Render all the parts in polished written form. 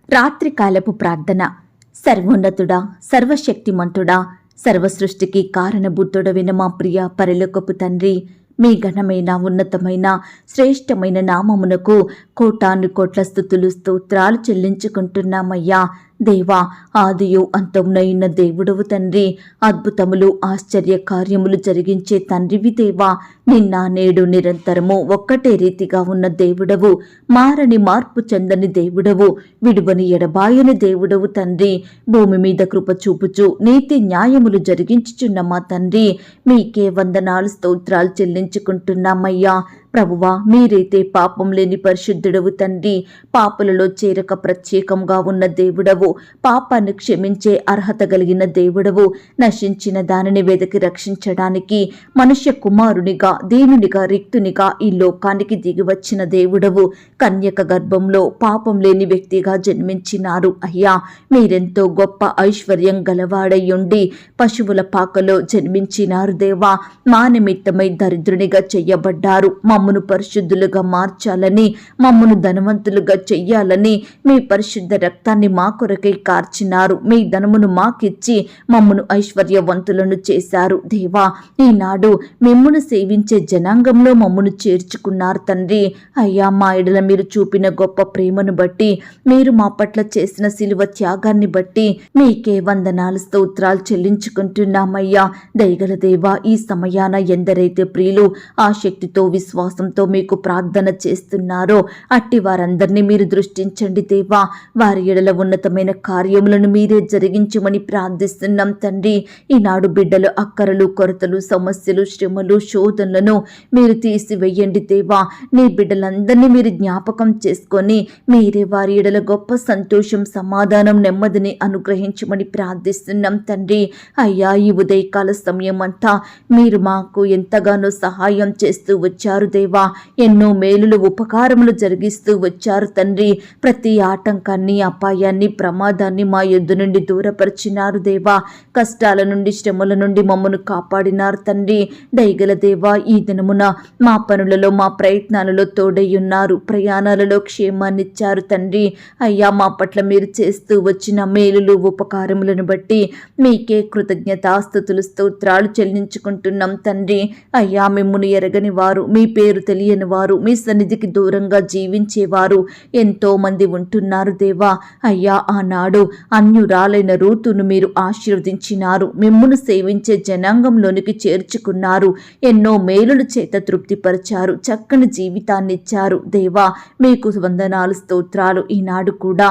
రాత్రికాలపు ప్రార్థన. సర్వోన్నతుడా, సర్వశక్తిమంతుడా, సర్వసృష్టికి కారణభూతుడవైన మా ప్రియ పరలోకపు తండ్రి, మీ ఘనమైన ఉన్నతమైన శ్రేష్టమైన నామమునకు కోటాను కోట్ల స్తుతులు స్తోత్రాలు చెల్లించుకుంటున్నామయ్యా. దేవా, ఆదియు అంతమునైన దేవుడవు తండ్రి, అద్భుతములు ఆశ్చర్య కార్యములు జరిగించే తండ్రివి దేవా. నిన్న నేడు నిరంతరము ఒక్కటే రీతిగా ఉన్న దేవుడవు, మారని మార్పు చెందని దేవుడవు, విడువని ఎడబాయని దేవుడవు తండ్రి. భూమి మీద కృప చూపుచు నీతి న్యాయములు జరిగించుచున్న మా తండ్రి, మీకే వందనాలు స్తోత్రాలు చెల్లించుకుంటున్నామయ్యా. ప్రభువా, మీరైతే పాపం లేని పరిశుద్ధుడవు తండ్రి, పాపులలో చేరక ప్రత్యేకంగా ఉన్న దేవుడవు, పాపాన్ని క్షమించే అర్హత కలిగిన దేవుడవు, నశించిన దానిని వెదకి రక్షించడానికి మనుష్య కుమారునిగా దీనునిగా రిక్తునిగా ఈ లోకానికి దిగివచ్చిన దేవుడవు, కన్యక గర్భంలో పాపం లేని వ్యక్తిగా జన్మించినారు. అయ్యా, మీరెంతో గొప్ప ఐశ్వర్యం గలవాడయ్యుండి పశువుల పాకలో జన్మించినారు దేవా. మా నిమిత్తమై దరిద్రునిగా చెయ్యబడ్డారు. మమ్మను పరిశుద్ధులుగా మార్చాలని, మమ్మను ధనవంతులుగా చెయ్యాలని మీ పరిశుద్ధ రక్తాన్ని మా కొరకై కార్చినారు. మీ ధనమును మాకిచ్చి మమ్మను ఐశ్వర్యవంతులను చేశారు దేవా. ఈనాడు మిమ్మును సేవించే జనాంగంలో మమ్మను చేర్చుకున్నారు తండ్రి. అయ్యా, మా ఎడల మీరు చూపిన గొప్ప ప్రేమను బట్టి, మీరు మా పట్ల చేసిన శిలువ త్యాగాన్ని బట్టి మీకే వందనాలు స్తోత్రాలు చెల్లించుకుంటున్నామయ్యా. దయగల దేవా, ఈ సమయాన ఎందరైతే ప్రియులు ఆసక్తితో విశ్వాసంతో మీకు ప్రార్థన చేస్తున్నారో అట్టి వారందరినీ మీరు దృష్టించండి దేవా. వారి ఎడల ఉన్నతమైన కార్యములను మీరే జరిగించమని ప్రార్థిస్తున్నాం తండ్రి. ఈనాడు బిడ్డలు అక్కరలు కొరతలు సమస్యలు శ్రమలు శోధనలను మీరు తీసివేయండి దేవా. నీ బిడ్డలందరినీ మీరు జ్ఞాపకం చేసుకొని మీరే వారి ఎడల గొప్ప సంతోషం సమాధానం నెమ్మదిని అనుగ్రహించమని ప్రార్థిస్తున్నాం తండ్రి. అయ్యా, ఈ ఉదయకాల సమయం అంతా మీరు మాకు ఎంతగానో సహాయం చేస్తూ వచ్చారు దేవా. ఎన్నో మేలులు ఉపకారములు జరిగిస్తూ వచ్చారు తండ్రి. ప్రతి ఆటంకాన్ని అపాయాన్ని ప్రమాదాన్ని మా యొద్ద నుండి దూరపరిచినారు దేవా. కష్టాల నుండి శ్రమల నుండి మమ్మను కాపాడినారు తండ్రి. దయగల దేవా, ఈ దినమున మా పనులలో మా ప్రయత్నాలలో తోడయ్యున్నారు. ప్రయాణాలలో క్షేమాన్నిచ్చారు తండ్రి. అయ్యా, మా పట్ల మీరు చేస్తూ వచ్చిన మేలులు ఉపకారములను బట్టి మీకే కృతజ్ఞతాస్తుతులు స్తోత్రాలు చెల్లించుకుంటున్నాం తండ్రి. అయ్యా, మిమ్మును ఎరగని వారు, మీ పేరు తెలియని వారు, మీ సన్నిధికి దూరంగా జీవించేవారు ఎంతో మంది ఉంటున్నారు దేవా. అయ్యా, ఆనాడు అన్యురాలైన రూతును మీరు ఆశీర్వదించినారు. మిమ్మును సేవించే జనాంగంలోనికి చేర్చుకున్నారు. ఎన్నో మేలుల చేత తృప్తిపరిచారు. చక్కని జీవితాన్నిచ్చారు దేవా. మీకు వందనాలు స్తోత్రాలు. ఈనాడు కూడా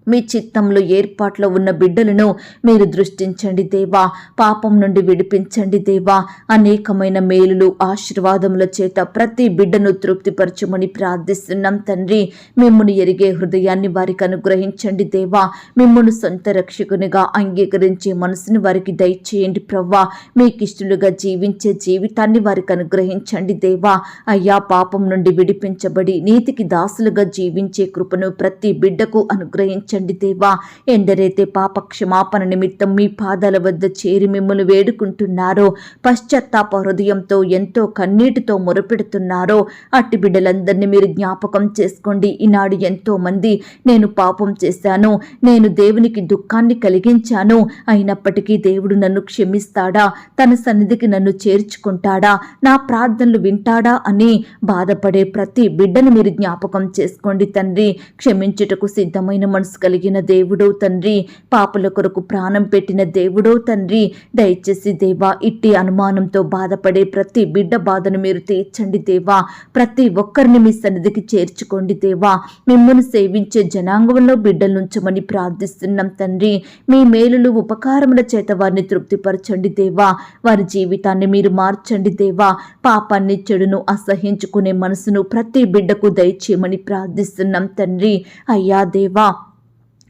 మీ చిత్తంలో ఏర్పాట్లో ఉన్న బిడ్డలను మీరు దృష్టించండి దేవా. పాపం నుండి విడిపించండి దేవా. అనేకమైన మేలులు ఆశీర్వాదముల చేత ప్రతి బిడ్డను తృప్తిపరచమని ప్రార్థిస్తున్నాం తండ్రి. మిమ్మును ఎరిగే హృదయాన్ని వారికి అనుగ్రహించండి దేవా. మిమ్మును సొంత రక్షకునిగా అంగీకరించే మనసును వారికి దయచేయండి ప్రవ్వా. మీకిష్టలుగా జీవించే జీవితాన్ని వారికి అనుగ్రహించండి దేవా. అయ్యా, పాపం నుండి విడిపించబడి నీతికి దాసులుగా జీవించే కృపను ప్రతి బిడ్డకు అనుగ్రహించండి దేవా. ఎందరైతే పాప క్షమాపణ నిమిత్తం మీ పాదాల వద్ద చేరి మిమ్మల్ని వేడుకుంటున్నారో, పశ్చాత్తాప హృదయంతో ఎంతో కన్నీటితో మొరపెడుతున్నారో అట్టి బిడ్డలందరినీ మీరు జ్ఞాపకం చేసుకోండి. ఈనాడు ఎంతో మంది నేను పాపం చేశాను, నేను దేవునికి దుఃఖాన్ని కలిగించాను, అయినప్పటికీ దేవుడు నన్ను క్షమిస్తాడా, తన సన్నిధికి నన్ను చేర్చుకుంటాడా, నా ప్రార్థనలు వింటాడా అని బాధపడే ప్రతి బిడ్డను మీరు జ్ఞాపకం చేసుకోండి తండ్రి. క్షమించుటకు సిద్ధమైన మనసు కలిగిన దేవుడో తండ్రి, పాపుల కొరకు ప్రాణం పెట్టిన దేవుడో తండ్రి. దయచేసి దేవా, ఇట్టి అనుమానంతో బాధపడే ప్రతి బిడ్డ బాధను మీరు తీర్చండి దేవా. ప్రతి ఒక్కరిని మీ సన్నిధికి చేర్చుకోండి దేవా. మిమ్మల్ని సేవించే జనాంగంలో బిడ్డలుంచమని ప్రార్థిస్తున్నాం తండ్రి. మీ మేలులు ఉపకారముల చేత వారిని తృప్తిపరచండి దేవా. వారి జీవితాన్ని మీరు మార్చండి దేవా. పాపాన్ని చెడును అసహించుకునే మనసును ప్రతి బిడ్డకు దయచేయమని ప్రార్థిస్తున్నాం తండ్రి. అయ్యా దేవా,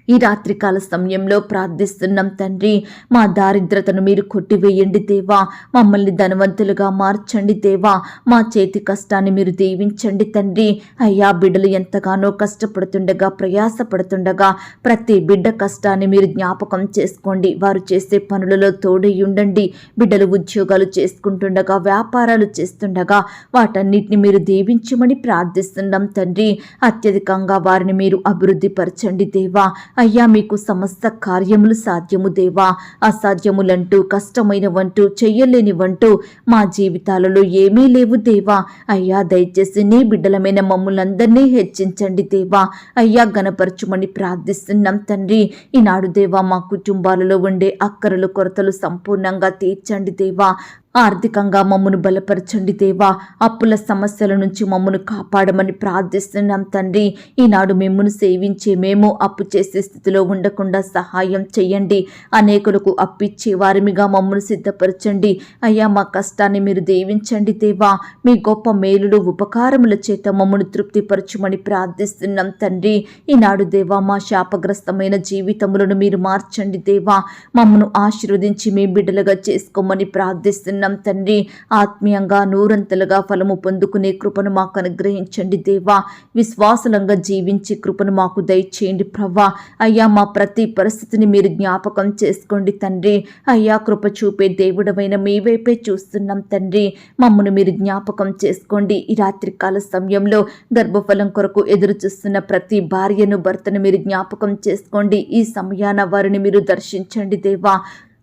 ఈ రాత్రికాల సమయంలో ప్రార్థిస్తున్నాం తండ్రి. మా దారిద్రతను మీరు కొట్టివేయండి దేవా. మమ్మల్ని ధనవంతులుగా మార్చండి దేవా. మా చేతి కష్టాన్ని మీరు దీవించండి తండ్రి. అయ్యా, బిడ్డలు ఎంతగానో కష్టపడుతుండగా, ప్రయాసపడుతుండగా ప్రతి బిడ్డ కష్టాన్ని మీరు జ్ఞాపకం చేసుకోండి. వారు చేసే పనులలో తోడై ఉండండి. బిడ్డలు ఉద్యోగాలు చేసుకుంటుండగా, వ్యాపారాలు చేస్తుండగా వాటన్నిటిని మీరు దీవించమని ప్రార్థిస్తున్నాం తండ్రి. అత్యధికంగా వారిని మీరు అభివృద్ధి పరచండి దేవా. అయ్యా, మీకు సమస్త కార్యములు సాధ్యము దేవా. అసాధ్యములంటూ, కష్టమైనవంటూ, చెయ్యలేనివంటూ మా జీవితాలలో ఏమీ లేవు దేవా. అయ్యా, దయచేసి నీ బిడ్డలమైన మమ్ములందరినీ హెచ్చించండి దేవా. అయ్యా, గణపరచుమని ప్రార్థిస్తున్నాం తండ్రి. ఈనాడు దేవా, మా కుటుంబాలలో ఉండే అక్కరలు, కొరతలు సంపూర్ణంగా తీర్చండి దేవా. ఆర్థికంగా మమ్మను బలపరచండి దేవా. అప్పుల సమస్యల నుంచి మమ్మను కాపాడమని ప్రార్థిస్తున్నాం తండ్రి. ఈనాడు మిమ్మును సేవించే మేము అప్పు చేసే స్థితిలో ఉండకుండా సహాయం చేయండి. అనేకులకు అప్పిచ్చే వారిమిగా మమ్మను సిద్ధపరచండి. అయ్యా, మా కష్టాన్ని మీరు దీవించండి దేవా. మీ గొప్ప మేలులు, ఉపకారముల చేత మమ్మను తృప్తిపరచుమని ప్రార్థిస్తున్నాం తండ్రి. ఈనాడు దేవా, మా శాపగ్రస్తమైన జీవితములను మీరు మార్చండి దేవా. మమ్మను ఆశీర్వదించి మీ బిడ్డలుగా చేసుకోమని ప్రార్థిస్తున్నాం తండ్రి. ఆత్మీయంగా నూరంతలుగా ఫలము పొందుకునే కృపను మాకు అనుగ్రహించండి దేవా. విశ్వాసలంగా జీవించే కృపను మాకు దయచేయండి ప్రభా. అయ్యా, మా ప్రతి పరిస్థితిని మీరు జ్ఞాపకం చేసుకోండి తండ్రి. అయ్యా, కృప చూపే దేవుడమైన మీ వైపే చూస్తున్నాం తండ్రి. మమ్మను మీరు జ్ఞాపకం చేసుకోండి. ఈ రాత్రికాల సమయంలో గర్భఫలం కొరకు ఎదురు చూస్తున్న ప్రతి భార్యను, భర్తను మీరు జ్ఞాపకం చేసుకోండి. ఈ సమయాన వారిని మీరు దర్శించండి దేవా.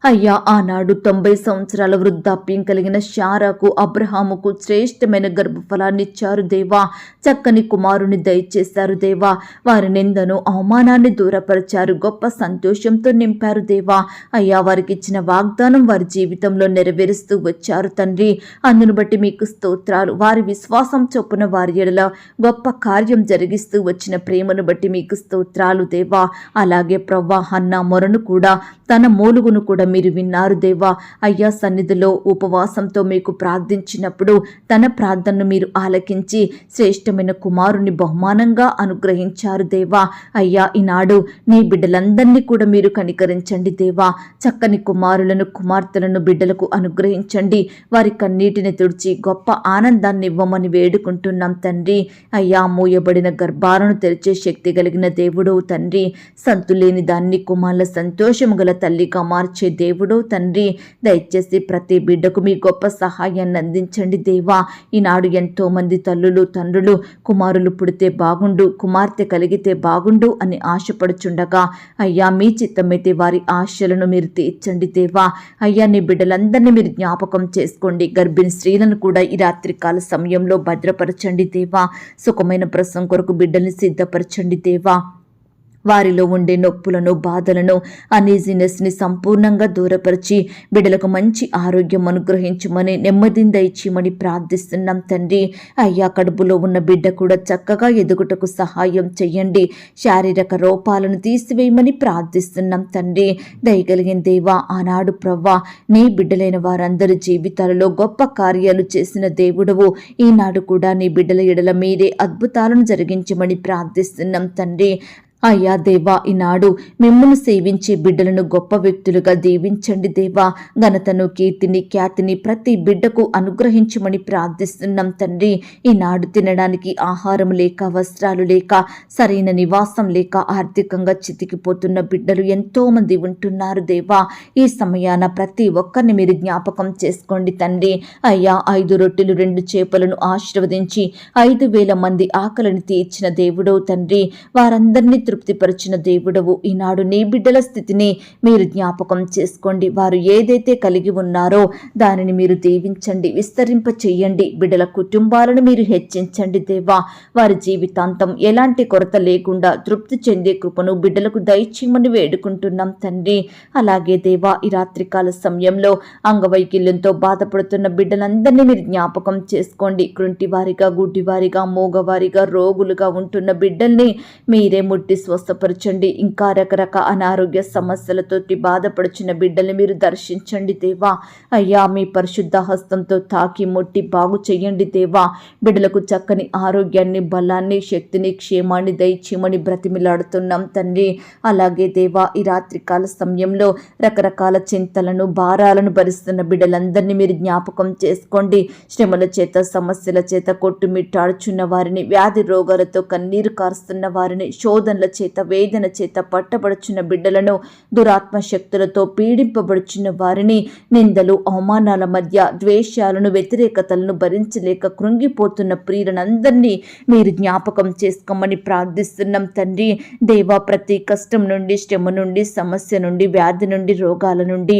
అయ్యా, ఆనాడు 90 సంవత్సరాల వృద్ధాప్యం కలిగిన శారాకు, అబ్రహాముకు శ్రేష్టమైన గర్భఫలాన్ని ఇచ్చారు దేవా. చక్కని కుమారుని దయచేశారు దేవా. వారి నిందను, అవమానాన్ని దూరపరిచారు. గొప్ప సంతోషంతో నింపారు దేవా. అయ్యా, వారికి ఇచ్చిన వాగ్దానం వారి జీవితంలో నెరవేరుస్తూ వచ్చారు తండ్రి. అందును బట్టి మీకు స్తోత్రాలు. వారి విశ్వాసం చొప్పున వారి ఎడల గొప్ప కార్యం జరిగిస్తూ వచ్చిన ప్రేమను బట్టి మీకు స్తోత్రాలు దేవా. అలాగే ప్రవ్వా, హన్నా మొరను కూడా, తన మూలుగును కూడా మీరు విన్నారు దేవా. అయ్యా, సన్నిధిలో ఉపవాసంతో మీకు ప్రార్థించినప్పుడు తన ప్రార్థనను మీరు ఆలకించి శ్రేష్టమైన కుమారుని బహుమానంగా అనుగ్రహించారు దేవా. అయ్యా, ఈనాడు నీ బిడ్డలందరినీ కూడా మీరు కనికరించండి దేవా. చక్కని కుమారులను, కుమార్తెలను బిడ్డలకు అనుగ్రహించండి. వారి కన్నీటిని తుడిచి గొప్ప ఆనందాన్ని ఇవ్వమని వేడుకుంటున్నాం తండ్రి. అయ్యా, మూయబడిన గర్భాలను తెరిచే శక్తి కలిగిన దేవుడు తండ్రి. సంతులేని దాన్ని కుమారుల సంతోషము గల తల్లిగా మార్చే దేవుడో తండ్రి. దయచేసి ప్రతి బిడ్డకు మీ గొప్ప సహాయాన్ని అందించండి దేవా. ఈనాడు ఎంతో మంది తల్లులు, తండ్రులు కుమారులు పుడితే బాగుండు, కుమార్తె కలిగితే బాగుండు అని ఆశపడుచుండగా అయ్యా, మీ చిత్తమైతే వారి ఆశలను మీరు తీర్చండి దేవా. అయ్యా, నీ బిడ్డలందరినీ మీరు జ్ఞాపకం చేసుకోండి. గర్భిణీ స్త్రీలను కూడా ఈ రాత్రికాల సమయంలో భద్రపరచండి దేవా. సుఖమైన ప్రసవం కొరకు బిడ్డల్ని సిద్ధపరచండి దేవా. వారిలో ఉండే నొప్పులను, బాధలను, అనీజినెస్ని సంపూర్ణంగా దూరపరిచి బిడ్డలకు మంచి ఆరోగ్యం అనుగ్రహించమని, నెమ్మదిని దయచేయమని ప్రార్థిస్తున్నాం తండ్రి. అయ్యా, కడుపులో ఉన్న బిడ్డ కూడా చక్కగా ఎదుగుటకు సహాయం చెయ్యండి. శారీరక రూపాలను తీసివేయమని ప్రార్థిస్తున్నాం తండ్రి. దయగలిగిన దేవా, ఆనాడు ప్రవ్వా, నీ బిడ్డలైన వారందరి జీవితాలలో గొప్ప కార్యాలు చేసిన దేవుడవు. ఈనాడు కూడా నీ బిడ్డల ఎడల మీరే అద్భుతాలను జరిగించమని ప్రార్థిస్తున్నాం తండ్రి. అయ్యా దేవా, ఈనాడు మిమ్మల్ని సేవించే బిడ్డలను గొప్ప వ్యక్తులుగా దీవించండి దేవా. ఘనతను, కీర్తిని, ఖ్యాతిని ప్రతి బిడ్డకు అనుగ్రహించమని ప్రార్థిస్తున్నాం తండ్రి. ఈనాడు తినడానికి ఆహారం లేక, వస్త్రాలు లేక, సరైన నివాసం లేక ఆర్థికంగా చితికిపోతున్న బిడ్డలు ఎంతో మంది ఉంటున్నారు దేవా. ఈ సమయాన ప్రతి ఒక్కరిని మీరు జ్ఞాపకం చేసుకోండి తండ్రి. అయ్యా, 5 రొట్టెలు 2 చేపలను ఆశీర్వదించి 5,000 మంది ఆకలిని తీర్చిన దేవుడవు తండ్రి. వారందరినీ తృప్తిపరిచిన దేవుడవు. ఈనాడు నీ బిడ్డల స్థితిని మీరు జ్ఞాపకం చేసుకోండి. వారు ఏదైతే కలిగి ఉన్నారో దానిని మీరు దీవించండి, విస్తరింప చెయ్యండి. బిడ్డల కుటుంబాలను మీరు హెచ్చించండి దేవా. వారి జీవితాంతం ఎలాంటి కొరత లేకుండా తృప్తి చెందే కృపను బిడ్డలకు దయచేయమని వేడుకుంటున్నాం తండ్రి. అలాగే దేవా, ఈ రాత్రికాల సమయంలో అంగవైకల్యంతో బాధపడుతున్న బిడ్డలందరినీ మీరు జ్ఞాపకం చేసుకోండి. కృంటివారిగా, గుడ్డివారిగా, మూగవారిగా, రోగులుగా ఉంటున్న బిడ్డల్ని మీరే ముట్టి స్వస్థపరచండి. ఇంకా రకరకాల అనారోగ్య సమస్యలతోటి బాధపడుచున్న బిడ్డల్ని మీరు దర్శించండి దేవా. అయ్యా మీ పరిశుద్ధ హస్తంతో తాకి ముట్టి బాగు చెయ్యండి దేవా. బిడ్డలకు చక్కని ఆరోగ్యాన్ని, బలాన్ని, శక్తిని, క్షేమాన్ని దయచేయమని బ్రతిమిలాడుతున్నాం తండ్రి. అలాగే దేవా ఈ రాత్రికాల సమయంలో రకరకాల చింతలను, భారాలను భరిస్తున్న బిడ్డలందరినీ మీరు జ్ఞాపకం చేసుకోండి. శ్రమల చేత, సమస్యల చేత కొట్టుమిట్టాడుచున్న వారిని, వ్యాధి రోగాలతో కన్నీరు కారుస్తున్న వారిని, శోధనల చేత, వేదన చేత పట్టబడుచున్న బిడ్డలను, దురాత్మ శక్తులతో పీడింపబడుచున్న వారిని, నిందలు, అవమానాల మధ్య ద్వేషాలను, వ్యతిరేకతలను భరించలేక కృంగిపోతున్న ప్రియులందరినీ మీరు జ్ఞాపకం చేసుకోమని ప్రార్థిస్తున్నాం తండ్రి. దేవా ప్రతి కష్టం నుండి, శ్రమ నుండి, సమస్య నుండి, వ్యాధి నుండి, రోగాల నుండి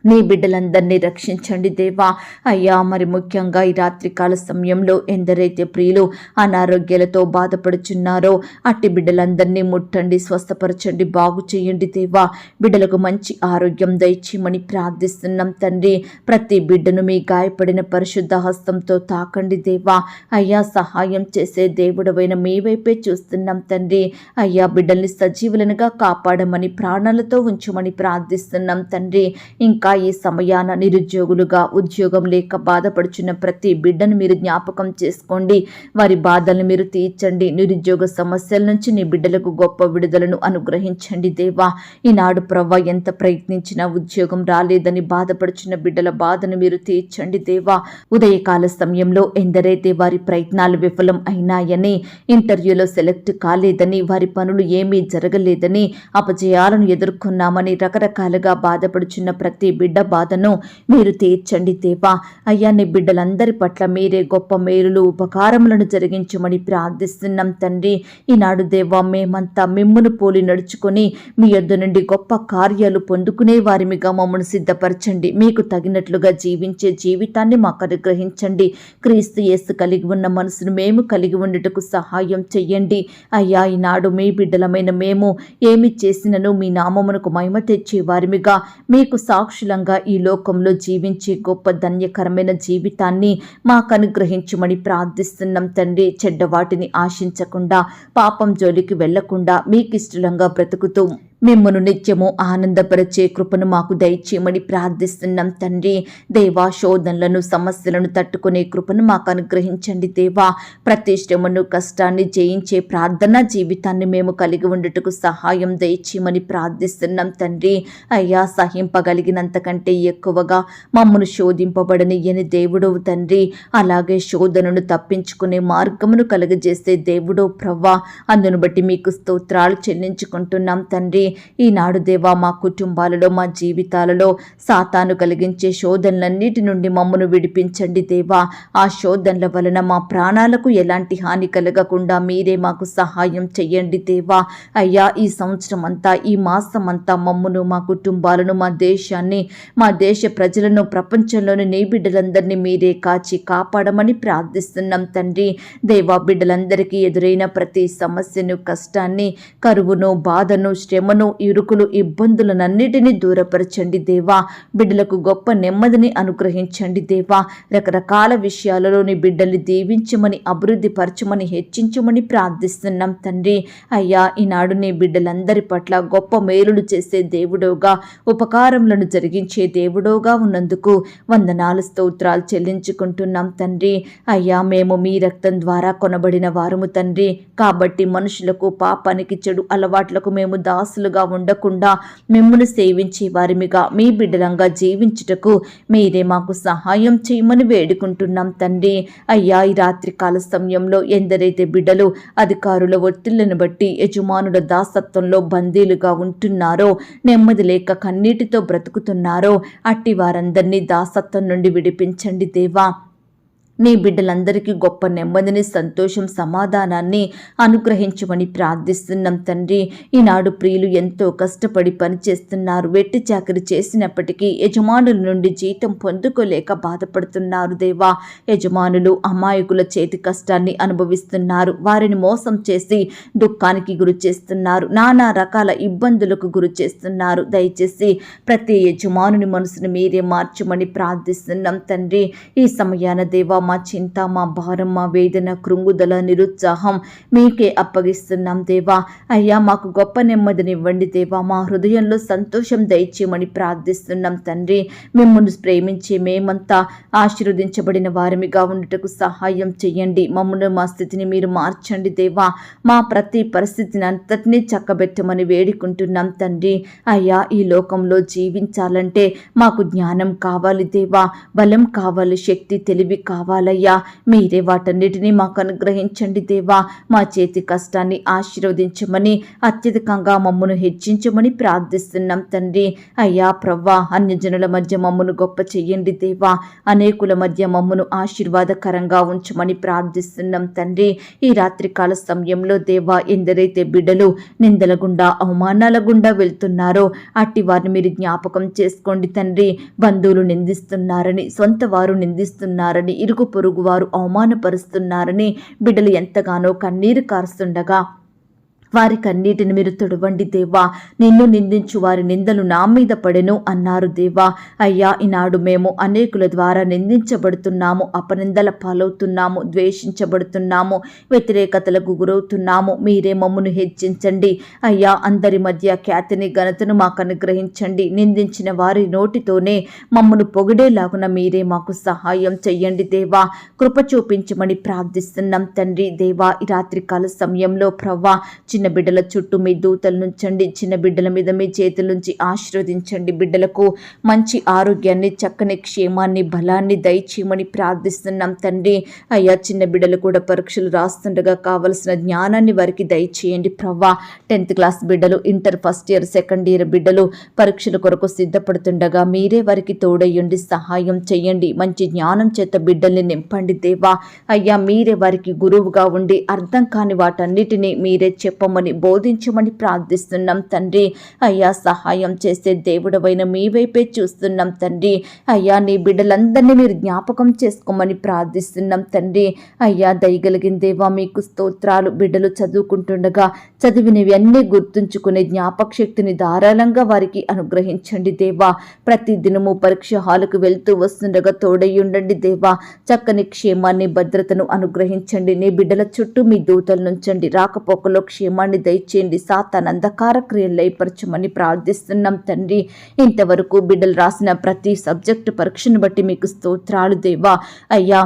నీ బిడ్డలందరినీ రక్షించండి దేవా. అయ్యా మరి ముఖ్యంగా ఈ రాత్రికాల సమయంలో ఎందరైతే ప్రియులు అనారోగ్యాలతో బాధపడుచున్నారో అట్టి బిడ్డలందరినీ ముట్టండి, స్వస్థపరచండి, బాగు చేయండి దేవా. బిడ్డలకు మంచి ఆరోగ్యం దయచేయమని ప్రార్థిస్తున్నాం తండ్రి. ప్రతి బిడ్డను మీ గాయపడిన పరిశుద్ధ హస్తంతో తాకండి దేవా. అయ్యా సహాయం చేసే దేవుడవైన మీ వైపే చూస్తున్నాం తండ్రి. అయ్యా బిడ్డల్ని సజీవులనుగా కాపాడమని, ప్రాణాలతో ఉంచమని ప్రార్థిస్తున్నాం తండ్రి. ఇంకా ఈ సమయాన నిరుద్యోగులుగా, ఉద్యోగం లేక బాధపడుచున్న ప్రతి బిడ్డను మీరు జ్ఞాపకం చేసుకోండి. వారి బాధలను మీరు తీర్చండి. నిరుద్యోగ సమస్యల నుంచి నీ బిడ్డలకు గొప్ప విడుదలను అనుగ్రహించండి దేవా. ఈనాడు ప్రవ్వ ఎంత ప్రయత్నించినా ఉద్యోగం రాలేదని బాధపడుచున్న బిడ్డల బాధను మీరు తీర్చండి దేవా. ఉదయకాల సమయంలో ఎందరైతే వారి ప్రయత్నాలు విఫలం అయినాయని, ఇంటర్వ్యూలో సెలెక్ట్ కాలేదని, వారి పనులు ఏమీ జరగలేదని, అపజయాలను ఎదుర్కొన్నామని రకరకాలుగా బాధపడుచున్న ప్రతి బిడ్డ బాధను మీరు తీర్చండి దేవా. అయ్యా నీ బిడ్డలందరి పట్ల మీరే గొప్ప మేలులు, ఉపకారములను జరిగించమని ప్రార్థిస్తున్నాం తండ్రి. ఈనాడు దేవా మేమంతా మిమ్మును పోలి నడుచుకొని మీ యొద్ద నుండి గొప్ప కార్యాలు పొందుకునే వారిమిగా మమ్మల్ని సిద్ధపరచండి. మీకు తగినట్లుగా జీవించే జీవితాన్ని మాకు అనుగ్రహించండి. క్రీస్తు యేసు కలిగి ఉన్న మనసును మేము కలిగి ఉండటకు సహాయం చెయ్యండి. అయ్యా ఈనాడు మీ బిడ్డలమైన మేము ఏమి చేసినను మీ నామమునకు మహిమ తెచ్చే వారిమిగా, మీకు సాక్షులంగా ఈ లోకంలో జీవించే గొప్ప ధన్యకరమైన జీవితాన్ని మాకు అనుగ్రహించమని ప్రార్థిస్తున్నాం తండ్రి. చెడ్డవాటిని ఆశించకుండా, పాపం జోలికి వెళ్లకుండా, మీకిష్టంగా బ్రతుకుతూ మిమ్మను నిత్యము ఆనందపరిచే కృపను మాకు దయచేయమని ప్రార్థిస్తున్నాం తండ్రి. దేవా శోధనలను, సమస్యలను తట్టుకునే కృపను మాకు అనుగ్రహించండి దేవా. ప్రతి శ్రమను, కష్టాన్ని జయించే ప్రార్థనా జీవితాన్ని మేము కలిగి ఉండటకు సహాయం దయచేయమని ప్రార్థిస్తున్నాం తండ్రి. అయ్యా సహింపగలిగినంతకంటే ఎక్కువగా మమ్మను శోధింపబడనియని దేవుడవు తండ్రి. అలాగే శోధనను తప్పించుకునే మార్గమును కలుగజేసే దేవుడో ప్రవ్వా. అందును బట్టి మీకు స్తోత్రాలు చెల్లించుకుంటున్నాం తండ్రి. ఈనాడు దేవా మా కుటుంబాలలో, మా జీవితాలలో సాతాను కలిగించే శోధనలన్నిటి నుండి మమ్మను విడిపించండి దేవా. ఆ శోధనల వలన మా ప్రాణాలకు ఎలాంటి హాని కలగకుండా మీరే మాకు సహాయం చెయ్యండి దేవా. అయ్యా ఈ సంవత్సరం అంతా, ఈ మాసం అంతా మమ్మను, మా కుటుంబాలను, మా దేశాన్ని, మా దేశ ప్రజలను, ప్రపంచంలోని నీ బిడ్డలందరినీ మీరే కాచి కాపాడమని ప్రార్థిస్తున్నాం తండ్రి. దేవా బిడ్డలందరికీ ఎదురైన ప్రతి సమస్యను, కష్టాన్ని, కరువును, బాధను, శ్రమను, ఇరుకులు, ఇబ్బందులనన్నిటినీ దూరపరచండి దేవా. బిడ్డలకు గొప్ప నెమ్మదిని అనుగ్రహించండి దేవా. రకరకాల విషయాలలో నీ బిడ్డల్ని దీవించమని, అభివృద్ధి పరచమని, హెచ్చించమని ప్రార్థిస్తున్నాం తండ్రి. అయ్యా ఈనాడు నీ బిడ్డలందరి పట్ల గొప్ప మేలులు చేసే దేవుడోగా, ఉపకారములను జరిగించే దేవుడోగా ఉన్నందుకు వందనాలు, స్తోత్రాలు చెల్లించుకుంటున్నాం తండ్రి. అయ్యా మేము మీ రక్తం ద్వారా కొనబడిన వారము తండ్రి. కాబట్టి మనుషులకు, పాపానికి, చెడు అలవాట్లకు మేము దాసులుగా ఉండకుండా మిమ్మును సేవించే వారిమిగా, మీ బిడ్డలంగా జీవించుటకు మీరే మాకు సహాయం చేయమని వేడుకుంటున్నాం తండ్రి. అయ్యా ఈ రాత్రికాల సమయంలో ఎందరైతే బిడ్డలు అధికారుల ఒత్తిళ్లను బట్టి, యజమానుల దాసత్వంలో బందీలుగా ఉంటున్నారో, నెమ్మది లేక కన్నీటితో బ్రతుకుతున్నారో అట్టి వారందరినీ దాసత్వం నుండి విడిపించండి దేవా. నీ బిడ్డలందరికీ గొప్ప నెమ్మదిని, సంతోషం, సమాధానాన్ని అనుగ్రహించమని ప్రార్థిస్తున్నాం తండ్రి. ఈనాడు ప్రియులు ఎంతో కష్టపడి పనిచేస్తున్నారు. వెట్టి చాకరి చేసినప్పటికీ యజమానుల నుండి జీతం పొందుకోలేక బాధపడుతున్నారు దేవా. యజమానులు అమాయకుల చేతి కష్టాన్ని అనుభవిస్తున్నారు. వారిని మోసం చేసి దుఃఖానికి గురి చేస్తున్నారు. నానా రకాల ఇబ్బందులకు గురి చేస్తున్నారు. దయచేసి ప్రతి యజమానుని మనసును మీరే మార్చమని ప్రార్థిస్తున్నాం తండ్రి. ఈ సమయాన దేవా మా చింత, మా భారం, మా వేదన, కృంగుదల, నిరుత్సాహం మీకే అప్పగిస్తున్నాం దేవా. అయ్యా మాకు గొప్ప నెమ్మదినివ్వండి దేవా. మా హృదయంలో సంతోషం దయచేయమని ప్రార్థిస్తున్నాం తండ్రి. మిమ్మల్ని ప్రేమించే మేమంతా ఆశీర్వదించబడిన వారిమిగా ఉండుటకు సహాయం చెయ్యండి. మమ్మల్ని, మా స్థితిని మీరు మార్చండి దేవా. మా ప్రతి పరిస్థితిని అంతటినీ చక్కబెట్టమని వేడుకుంటున్నాం తండ్రి. అయ్యా ఈ లోకంలో జీవించాలంటే మాకు జ్ఞానం కావాలి దేవా, బలం కావాలి, శక్తి, తెలివి కావాలయ్యా. మీరే వాటన్నిటినీ మాకు అనుగ్రహించండి దేవా. మా చేతి కష్టాన్ని ఆశీర్వదించమని, అత్యధికంగా మమ్మను హెచ్చించమని ప్రార్థిస్తున్నాం తండ్రి. అయ్యా ప్రవ్వా, అన్యజనుల మధ్య మమ్మను గొప్ప చెయ్యండి దేవా. అనేకుల మధ్య మమ్మను ఆశీర్వాదకరంగా ఉంచమని ప్రార్థిస్తున్నాం తండ్రి. ఈ రాత్రికాల సమయంలో దేవా, ఎందరైతే బిడ్డలు నిందల గుండా, అవమానాల గుండా వెళ్తున్నారో అట్టి వారిని మీరు జ్ఞాపకం చేసుకోండి తండ్రి. బంధువులు నిందిస్తున్నారని, సొంత వారు నిందిస్తున్నారని, ఇరుగు పొరుగు వారు అవమానపరుస్తున్నారని బిడ్డలు ఎంతగానో కన్నీరు కారుస్తుండగా వారి కన్నీటిని మీరు తుడవండి దేవా. నిన్ను నిందించు వారి నిందలు నా మీద పడెను అన్నారు దేవా. అయ్యా ఈనాడు మేము అనేకుల ద్వారా నిందించబడుతున్నాము, అపనిందల పాలవుతున్నాము, ద్వేషించబడుతున్నాము, వ్యతిరేకతలకు గురవుతున్నాము. మీరే మమ్మను హెచ్చించండి అయ్యా. అందరి మధ్య ఖ్యాతిని, ఘనతను మాకు అనుగ్రహించండి. నిందించిన వారి నోటితోనే మమ్మను పొగిడేలాగున మీరే మాకు సహాయం చెయ్యండి దేవా. కృప చూపించమని ప్రార్థిస్తున్నాం తండ్రి. దేవా, ఈ రాత్రికాల సమయంలో ప్రవ్వా, చిన్న బిడ్డల చుట్టూ మీ దూతలు నుంచండి. చిన్న బిడ్డల మీద మీ చేతుల నుంచి ఆశీర్వదించండి. బిడ్డలకు మంచి ఆరోగ్యాన్ని, చక్కని క్షేమాన్ని, బలాన్ని దయచేయమని ప్రార్థిస్తున్నాం తండ్రి. అయ్యా చిన్న బిడ్డలు కూడా పరీక్షలు రాస్తుండగా కావలసిన జ్ఞానాన్ని వారికి దయచేయండి ప్రవ్వా. 10th క్లాస్ బిడ్డలు, inter first year, second year బిడ్డలు పరీక్షల కొరకు సిద్ధపడుతుండగా మీరే వారికి తోడయ్యండి, సహాయం చేయండి. మంచి జ్ఞానం చేత బిడ్డల్ని నింపండి దేవా. అయ్యా మీరే వారికి గురువుగా ఉండి అర్థం కాని వాటన్నిటినీ మీరే చెప్పమని, బోధించమని ప్రార్థిస్తున్నాం తండ్రి. అయ్యా సహాయం చేసే దేవుడవైన మీ వైపే చూస్తున్నాం తండ్రి. అయ్యా నీ బిడ్డలందరినీ మీరు జ్ఞాపకం చేసుకోమని ప్రార్థిస్తున్నాం తండ్రి. అయ్యా దయగలిగిన దేవా మీకు స్తోత్రాలు. బిడ్డలు చదువుకుంటుండగా చదివినవి అన్నీ గుర్తుంచుకునే జ్ఞాపక శక్తిని ధారాళంగా వారికి అనుగ్రహించండి దేవా. ప్రతి దినము పరీక్ష హాలుకు వెళ్తూ వస్తుండగా తోడయ్యుండండి దేవా. చక్కని క్షేమాన్ని, భద్రతను అనుగ్రహించండి. నీ బిడ్డల చుట్టూ మీ దూతల నుంచండి. రాకపోకలో క్షేమాన్ని దయచేయండి. సాతాను అంధకార క్రియలు లయపరచమని ప్రార్థిస్తున్నాం తండ్రి. ఇంతవరకు బిడ్డలు రాసిన ప్రతి సబ్జెక్టు పరీక్షను బట్టి మీకు స్తోత్రాలు దేవా. అయ్యా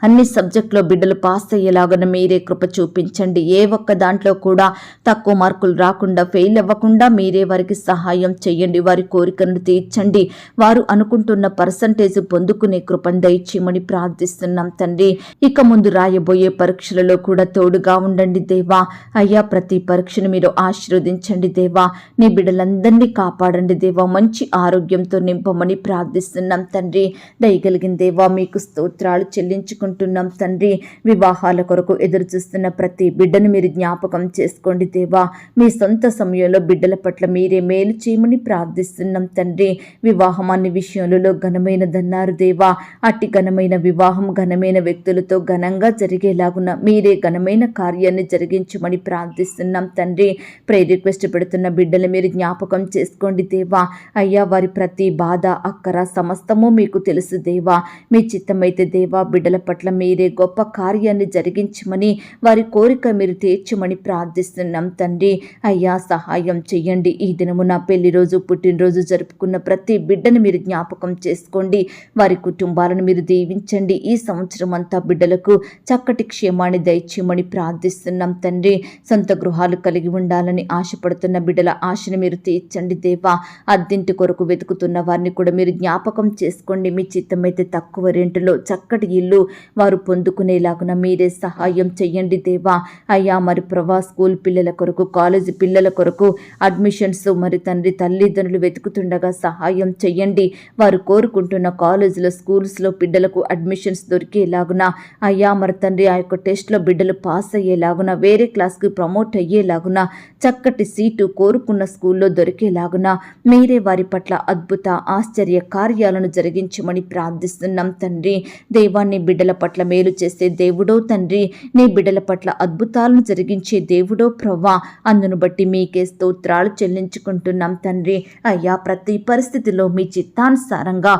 అన్ని సబ్జెక్టులో బిడ్డలు పాస్ అయ్యేలాగా మీరే కృప చూపించండి. ఏ ఒక్క దాంట్లో కూడా తక్కువ మార్కులు రాకుండా, ఫెయిల్ అవ్వకుండా మీరే వారికి సహాయం చేయండి. వారి కోరికలను తీర్చండి. వారు అనుకుంటున్న పర్సంటేజ్ పొందుకునే కృపను దయచేయమని ప్రార్థిస్తున్నాం తండ్రి. ఇక ముందు రాయబోయే పరీక్షలలో కూడా తోడుగా ఉండండి దేవా. అయ్యా ప్రతి పరీక్షను మీరు ఆశీర్వదించండి దేవా. నీ బిడ్డలందరినీ కాపాడండి దేవా. మంచి ఆరోగ్యంతో నింపమని ప్రార్థిస్తున్నాం తండ్రి. దయగలిగిన దేవా మీకు స్తోత్రాలు చెల్లించుకుంటున్నాం తండ్రి. వివాహాల కొరకు ఎదురు చూస్తున్న ప్రతి బిడ్డను మీరు జ్ఞాపకం చేసుకోండి దేవా. మీ సొంత సమయంలో బిడ్డల పట్ల మీరే మేలు చేయమని ప్రార్థిస్తున్నాం తండ్రి. వివాహం అన్ని విషయంలో ఘనమైనదన్నారు దేవా. అట్టి ఘనమైన వివాహం ఘనమైన వ్యక్తులతో ఘనంగా జరిగేలాగున మీరే ఘనమైన కార్యాన్ని జరిగించమని ప్రార్థిస్తున్నాం తండ్రి. ప్రేయర్ రిక్వెస్ట్ పెడుతున్న బిడ్డలు మీరు జ్ఞాపకం చేసుకోండి దేవా. అయ్యా వారి ప్రతి బాధ, అక్కర సమస్తము మీకు తెలుసు దేవా. మీ చిత్తమైతే దేవా బిడ్డల పట్ల మీరే గొప్ప కార్యాన్ని జరిగించమని, వారి కోరిక మీరు తీర్చమని ప్రార్థిస్తున్నాం తండ్రి. అయ్యా సహాయం చెయ్యండి. ఈ దినము నా పెళ్లి రోజు, పుట్టినరోజు జరుపుకున్న ప్రతి బిడ్డను మీరు జ్ఞాపకం చేసుకోండి. వారి కుటుంబాలను మీరు దీవించండి. ఈ సంవత్సరం అంతా బిడ్డలకు చక్కటి క్షేమాన్ని దయచేయమని ప్రార్థిస్తున్నాం తండ్రి. సొంత గృహాలు కలిగి ఉండాలని ఆశపడుతున్న బిడ్డల ఆశను మీరు తీర్చండి దేవా. అద్దింటి కొరకు వెతుకుతున్న వారిని కూడా మీరు జ్ఞాపకం చేసుకోండి. మీ చిత్తమైతే తక్కువ రెంటులో చక్కటి ఇల్లు వారు పొందుకునేలాగున మీరే సహాయం చెయ్యండి దేవా. అయ్యా మరి ప్రభా స్కూల్ పిల్లల కొరకు, కాలేజీ పిల్లల కొరకు అడ్మిషన్స్ మరి తండ్రి తల్లిదండ్రులు వెతుకుతుండగా సహాయం చెయ్యండి. వారు కోరుకుంటున్న కాలేజీలో, స్కూల్స్లో బిడ్డలకు అడ్మిషన్స్ దొరికేలాగున అయ్యా మరి తండ్రి ఆ యొక్క టెస్ట్లో బిడ్డలు పాస్ అయ్యేలాగున, వేరే క్లాస్కి ప్రమోట్ అయ్యేలాగున, చక్కటి సీటు కోరుకున్న స్కూల్లో దొరికేలాగున మీరే వారి పట్ల అద్భుత ఆశ్చర్య కార్యాలను జరిగించమని ప్రార్థిస్తున్నాం తండ్రి. దేవాన్ని బిడ్డల పట్ల మేలు చేసే దేవుడో తండ్రి. నీ బిడ్డల పట్ల అద్భుతాలను జరిగించే దేవుడో ప్రవ్వా. అందును బట్టి మీకే స్తోత్రాలు చెల్లించుకుంటున్నాం తండ్రి. అయ్యా ప్రతి పరిస్థితిలో మీ చిత్తానుసారంగా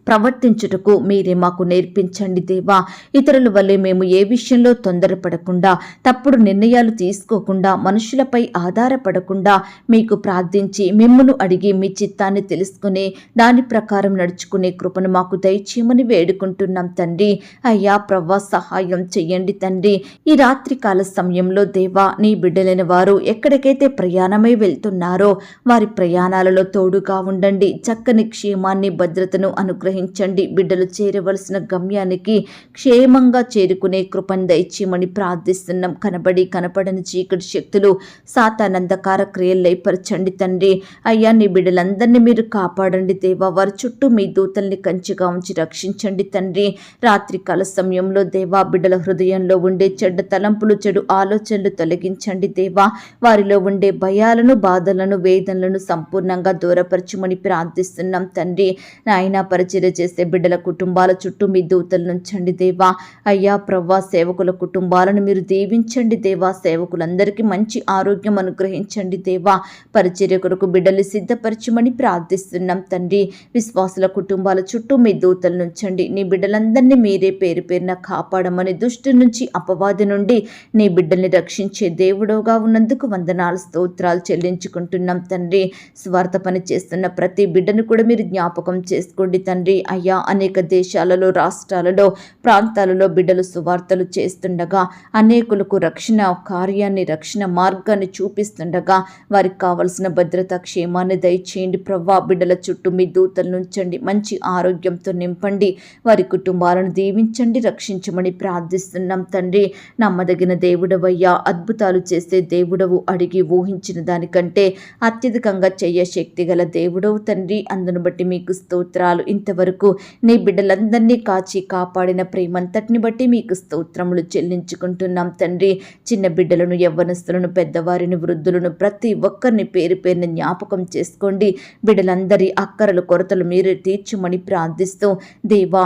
ప్రవర్తించుటకు మీరే మాకు నేర్పించండి దేవా. ఇతరుల వల్లే మేము ఏ విషయంలో తొందరపడకుండా, తప్పుడు నిర్ణయాలు తీసుకోకుండా, మనుషులపై ఆధారపడకుండా మీకు ప్రార్థించి మిమ్మును అడిగి మీ చిత్తాన్ని తెలుసుకునే దాని ప్రకారం నడుచుకునే కృపను మాకు దయచేయమని వేడుకుంటున్నాం తండ్రి. అయ్యా ప్రభా, సహాయం చెయ్యండి తండ్రి. ఈ రాత్రికాల సమయంలో దేవా, నీ బిడ్డలైన వారు ఎక్కడికైతే ప్రయాణమై వెళ్తున్నారో వారి ప్రయాణాలలో తోడుగా ఉండండి. చక్కని క్షేమాన్ని, భద్రతను అనుగ్రహించండి. బిడ్డలు చేరవలసిన గమ్యానికి క్షేమంగా చేరుకునే కృపను దయచేయమని ప్రార్థిస్తున్నాం. కనబడి కనపడని చీకటి శక్తులు, సాతానందకార క్రియలు లయపరచండి తండ్రి. అయ్యా, నీ బిడ్డలందరినీ మీరు కాపాడండి దేవా. వారి చుట్టూ మీ దూతల్ని కంచెగా ఉంచి రక్షించండి తండ్రి. రాత్రికాల సమయంలో దేవా, బిడ్డల హృదయంలో ఉండే చెడ్డ తలంపులు, చెడు ఆలోచనలు తొలగించండి దేవా. వారిలో ఉండే భయాలను, బాధలను, వేదనలను సంపూర్ణంగా దూరపరచమని ప్రార్థిస్తున్నాం తండ్రి. నాయన, పరిచర్య చేసే బిడ్డల కుటుంబాల చుట్టూ మీ దూతలను ఉంచండి దేవా. అయ్యా ప్రవ్వా, సేవకుల కుటుంబాలను మీరు దీవించండి దేవా. సేవకులందరికీ మంచి ఆరోగ్యం అనుగ్రహించండి దేవా. పరిచర్య కొరకు బిడ్డల్ని సిద్ధపరచమని ప్రార్థిస్తున్నాం తండ్రి. విశ్వాసుల కుటుంబాల చుట్టూ మీ దూతలను ఉంచండి. నీ బిడ్డలందరినీ మీరే పేరు పేరున కాపాడమని, దుష్టు నుంచి, అపవాది నుండి నీ బిడ్డల్ని రక్షించే దేవుడుగా ఉన్నందుకు వందనాలు, స్తోత్రాలు చెల్లించుకుంటున్నాం తండ్రి. స్వార్థ పని చేస్తున్న ప్రతి బిడ్డను కూడా మీరు జ్ఞాపకం చేసుకోండి తండ్రి. అయ్యా, అనేక దేశాలలో, రాష్ట్రాలలో, ప్రాంతాలలో బిడ్డలు సువార్తలు చేస్తుండగా, అనేకులకు రక్షణ కార్యాన్ని, రక్షణ మార్గాన్ని చూపిస్తుండగా వారికి కావలసిన భద్రత, క్షేమాన్ని దయచేయండి ప్రవ్వా. బిడ్డల చుట్టూ మీ దూతలను ఉంచండి. మంచి ఆరోగ్యంతో నింపండి. వారి కుటుంబాలను దీవించండి, రక్షించమని ప్రార్థిస్తున్నాం తండ్రి. నమ్మదగిన దేవుడవయ్యా, అద్భుతాలు చేసే దేవుడవు, అడిగి ఊహించిన దానికంటే అత్యధికంగా చెయ్య శక్తి గల దేవుడవు తండ్రి. అందును బట్టి మీకు స్తోత్రాలు. ఇంతవరకు నీ బిడ్డలందరినీ కాచి కాపాడిన ప్రేమంతటిని బట్టి మీకు స్తోత్రములు చెల్లించుకుంటున్నాం తండ్రి. చిన్న బిడ్డలను, యవ్వనస్తులను, పెద్దవారిని, వృద్ధులను, ప్రతి ఒక్కరిని పేరు పేరున జ్ఞాపకం చేసుకోండి. బిడ్డలందరి అక్కరలు, కొరతలు మీరే తీర్చమని ప్రార్థిస్తూ దేవా,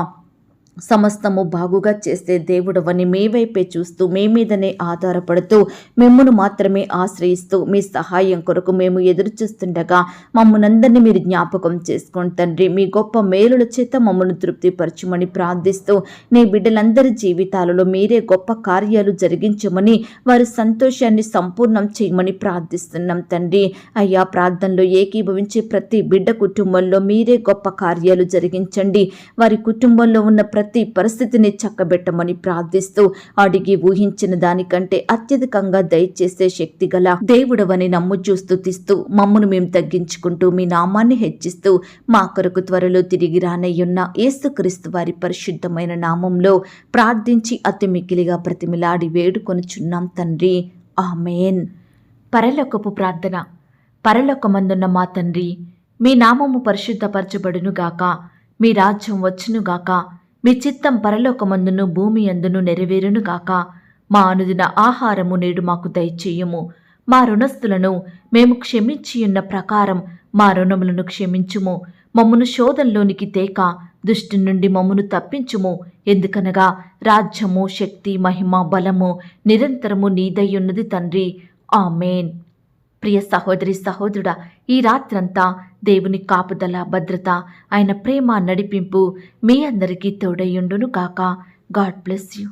సమస్తము బాగుగా చేసే దేవుడవని మీ వైపే చూస్తూ, మీ మీదనే ఆధారపడుతూ, మిమ్మును మాత్రమే ఆశ్రయిస్తూ, మీ సహాయం కొరకు మేము ఎదురు చూస్తుండగా మమ్మల్నందరినీ మీరు జ్ఞాపకం చేసుకోండి తండ్రి. మీ గొప్ప మేలుల చేత మమ్మల్ని తృప్తిపరచమని ప్రార్థిస్తూ, నీ బిడ్డలందరి జీవితాలలో మీరే గొప్ప కార్యాలు జరిగించమని, వారి సంతోషాన్ని సంపూర్ణం చేయమని ప్రార్థిస్తున్నాం తండ్రి. అయ్యా, ప్రార్థనలో ఏకీభవించే ప్రతి బిడ్డ కుటుంబంలో మీరే గొప్ప కార్యాలు జరిగించండి. వారి కుటుంబంలో ఉన్న ప్రతి పరిస్థితిని చక్కబెట్టమని ప్రార్థిస్తూ, అడిగి ఊహించిన దానికంటే అత్యధికంగా దయచేసే శక్తి గల దేవుడవని నమ్ముచూ స్తుతిస్తూ, మమ్మును మేము తగ్గించుకుంటూ మీ నామాన్ని హెచ్చిస్తూ, మా కొరకు త్వరలో తిరిగి రానయ్యున్న యేసుక్రీస్తు వారి పరిశుద్ధమైన నామంలో ప్రార్థించి అతి మిక్కిలిగా ప్రతిమిలాడి వేడుకొనుచున్నాం తండ్రి. ఆమేన్. పరలోకపు ప్రార్థన. పరలోకమందున్న మా తండ్రి, మీ నామము పరిశుద్ధపరచబడునుగాక. మీ రాజ్యం వచ్చునుగాక. మీ చిత్తం పరలోకమందును భూమి అందును నెరవేరునుగాక. మా అనుదిన ఆహారము నేడు మాకు దయచేయము. మా రుణస్థులను మేము క్షమించియున్న ప్రకారం మా రుణములను క్షమించుము. మమ్మను శోధంలోనికి తేక దుష్టి నుండి మమ్మను తప్పించుము. ఎందుకనగా రాజ్యము, శక్తి, మహిమ, బలము నిరంతరము నీదయ్యున్నది తండ్రి. ఆమేన్. ప్రియ సహోదరి, సహోదరుడా, ఈ రాత్రంతా దేవుని కాపుదల, భద్రత, ఆయన ప్రేమ, నడిపింపు మీ అందరికీ తోడయ్యుండును కాక. God bless you.